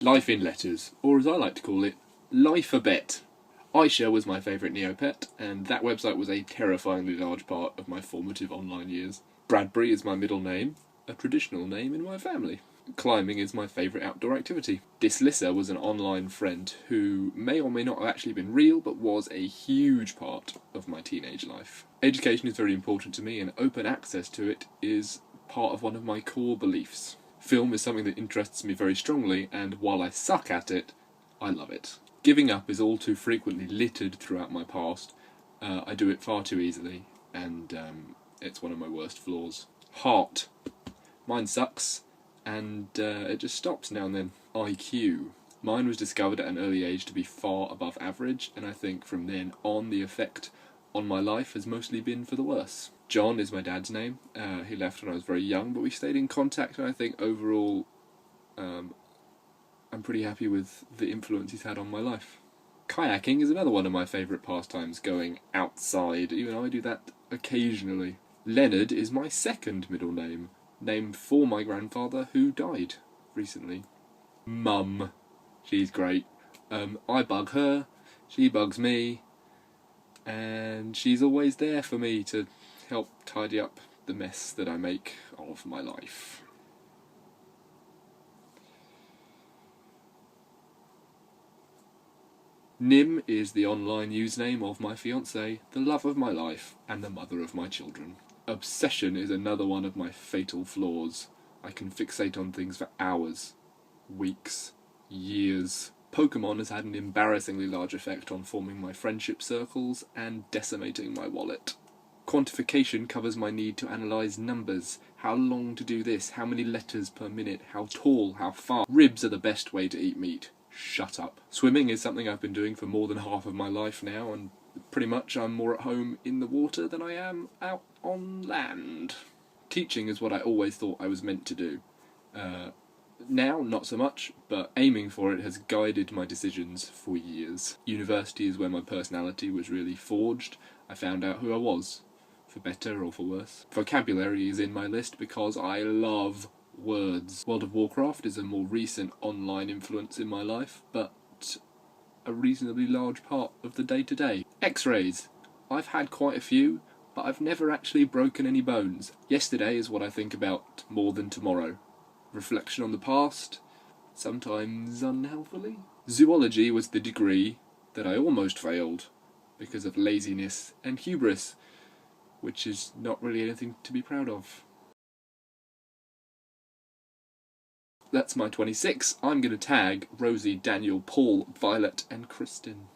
Life in Letters, or as I like to call it, Life-a-Bet. Aisha was my favourite Neopet, and that website was a terrifyingly large part of my formative online years. Bradbury is my middle name, a traditional name in my family. Climbing is my favourite outdoor activity. Dislissa was an online friend who may or may not have actually been real, but was a huge part of my teenage life. Education is very important to me, and open access to it is part of one of my core beliefs. Film is something that interests me very strongly, and while I suck at it, I love it. Giving up is all too frequently littered throughout my past. I do it far too easily, and it's one of my worst flaws. Heart. Mine sucks, and it just stops now and then. IQ. Mine was discovered at an early age to be far above average, and I think from then on the effect on my life has mostly been for the worse. John is my dad's name. He left when I was very young, but we stayed in contact, and I think overall I'm pretty happy with the influence he's had on my life. Kayaking is another one of my favourite pastimes, going outside, even though I do that occasionally. Leonard is my second middle name, named for my grandfather who died recently. Mum. She's great. I bug her, she bugs me, and she's always there for me to help tidy up the mess that I make of my life. Nim is the online username of my fiancée, the love of my life, and the mother of my children. Obsession is another one of my fatal flaws. I can fixate on things for hours, weeks, years. Pokemon has had an embarrassingly large effect on forming my friendship circles and decimating my wallet. Quantification covers my need to analyse numbers. How long to do this? How many letters per minute? How tall? How far? Ribs are the best way to eat meat. Shut up. Swimming is something I've been doing for more than half of my life now, and pretty much I'm more at home in the water than I am out on land. Teaching is what I always thought I was meant to do. Now, not so much, but aiming for it has guided my decisions for years. University is where my personality was really forged. I found out who I was, for better or for worse. Vocabulary is in my list because I love words. World of Warcraft is a more recent online influence in my life, but a reasonably large part of the day-to-day. X-rays. I've had quite a few, but I've never actually broken any bones. Yesterday is what I think about more than tomorrow. Reflection on the past, sometimes unhealthily. Zoology was the degree that I almost failed because of laziness and hubris, which is not really anything to be proud of. That's my 26. I'm going to tag Rosie, Daniel, Paul, Violet and Kristen.